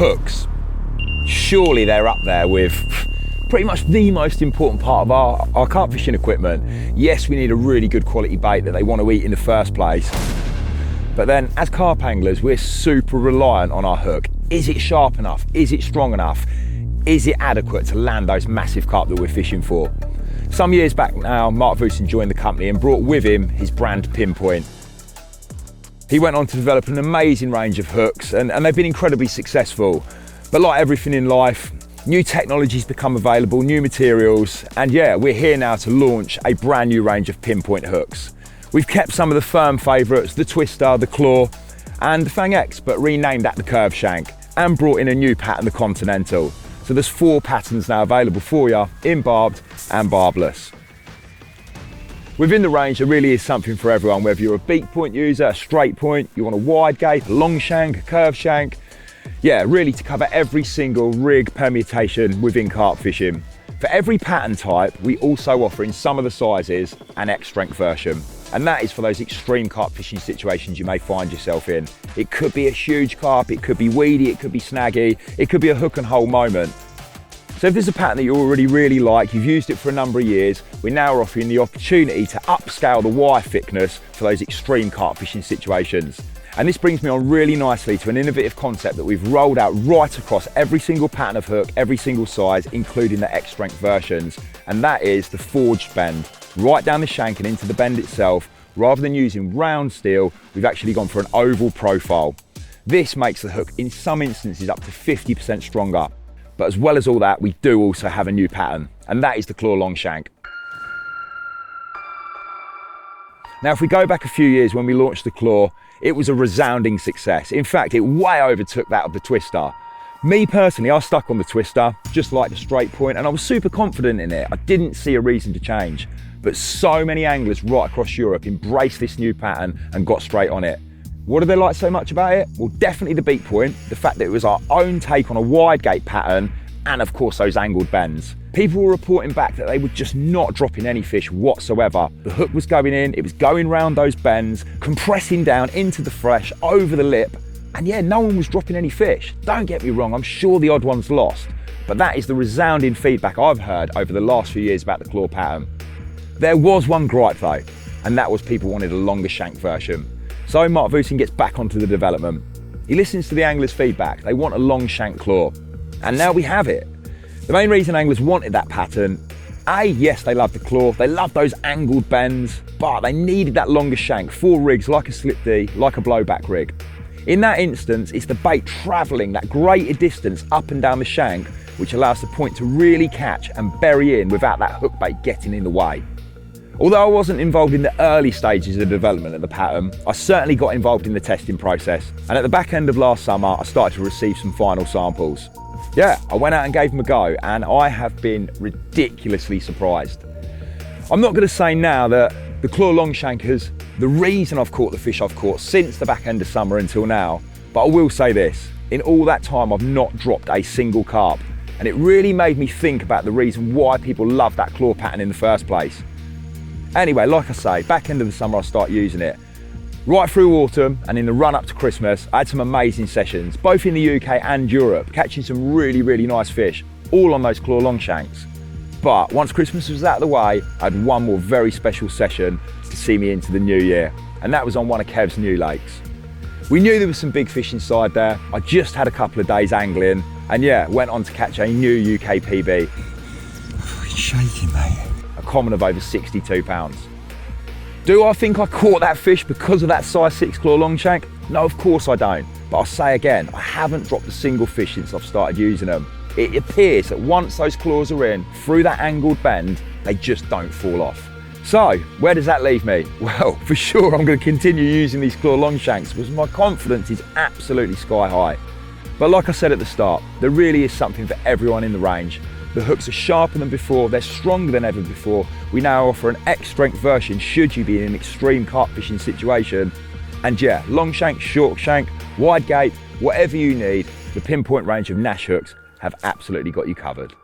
hooks. Surely they're up there with pretty much the most important part of our carp fishing equipment. Yes, we need a really good quality bait that they want to eat in the first place. But then as carp anglers, we're super reliant on our hook. Is it sharp enough? Is it strong enough? Is it adequate to land those massive carp that we're fishing for? Some years back now, Mark Vucin joined the company and brought with him his brand Pinpoint. He went on to develop an amazing range of hooks and they've been incredibly successful. But like everything in life, new technologies become available, new materials, and yeah, we're here now to launch a brand new range of Pinpoint hooks. We've kept some of the firm favourites, the Twister, the Claw, and the Fang X, but renamed that the Curve Shank, and brought in a new pattern, the Continental. So there's 4 patterns now available for you, in barbed and barbless. Within the range, there really is something for everyone, whether you're a beak point user, a straight point, you want a wide gape, a long shank, a curve shank. Yeah, really to cover every single rig permutation within carp fishing. For every pattern type, we also offer in some of the sizes an X-strength version. And that is for those extreme carp fishing situations you may find yourself in. It could be a huge carp, it could be weedy, it could be snaggy, it could be a hook and hole moment. So if there's a pattern that you already really like, you've used it for a number of years, we're now offering the opportunity to upscale the wire thickness for those extreme carp fishing situations. And this brings me on really nicely to an innovative concept that we've rolled out right across every single pattern of hook, every single size, including the X-strength versions. And that is the forged bend. Right down the shank and into the bend itself. Rather than using round steel, we've actually gone for an oval profile. This makes the hook in some instances up to 50% stronger. But as well as all that, we do also have a new pattern, and that is the Claw Long Shank. Now, if we go back a few years when we launched the Claw, it was a resounding success. In fact, it way overtook that of the Twister. Me personally, I stuck on the Twister, just like the straight point, and I was super confident in it. I didn't see a reason to change. But so many anglers right across Europe embraced this new pattern and got straight on it. What do they like so much about it? Well, definitely the beak point, the fact that it was our own take on a wide gape pattern, and of course those angled bends. People were reporting back that they were just not dropping any fish whatsoever. The hook was going in, it was going round those bends, compressing down into the fresh, over the lip, and yeah, no one was dropping any fish. Don't get me wrong, I'm sure the odd one's lost, but that is the resounding feedback I've heard over the last few years about the Claw pattern. There was one gripe though, and that was people wanted a longer shank version. So Mark Vucin gets back onto the development. He listens to the anglers' feedback. They want a long shank claw, and now we have it. The main reason anglers wanted that pattern, yes, they love the claw, they love those angled bends, but they needed that longer shank for rigs like a slip D, like a blowback rig. In that instance, it's the bait traveling that greater distance up and down the shank, which allows the point to really catch and bury in without that hook bait getting in the way. Although I wasn't involved in the early stages of the development of the pattern, I certainly got involved in the testing process. And at the back end of last summer, I started to receive some final samples. Yeah, I went out and gave them a go, and I have been ridiculously surprised. I'm not going to say now that the Claw Long Shank is the reason I've caught the fish I've caught since the back end of summer until now, but I will say this, in all that time I've not dropped a single carp, and it really made me think about the reason why people love that claw pattern in the first place. Anyway, like I say, back end of the summer I start using it. Right through autumn and in the run up to Christmas, I had some amazing sessions, both in the UK and Europe, catching some really, really nice fish, all on those Claw Long Shanks. But once Christmas was out of the way, I had one more very special session to see me into the new year, and that was on one of Kev's new lakes. We knew there was some big fish inside there. I just had a couple of days angling, and yeah, went on to catch a new UK PB. It's shaking, mate. A common of over 62 pounds. Do I think I caught that fish because of that size 6 Claw Long Shank? No, of course I don't. But I'll say again, I haven't dropped a single fish since I've started using them. It appears that once those claws are in, through that angled bend, they just don't fall off. So, where does that leave me? Well, for sure I'm going to continue using these Claw Long Shanks because my confidence is absolutely sky high. But like I said at the start, there really is something for everyone in the range. The hooks are sharper than before, they're stronger than ever before. We now offer an X-strength version should you be in an extreme carp fishing situation. And yeah, long shank, short shank, wide gape, whatever you need, the Pinpoint range of Nash hooks have absolutely got you covered.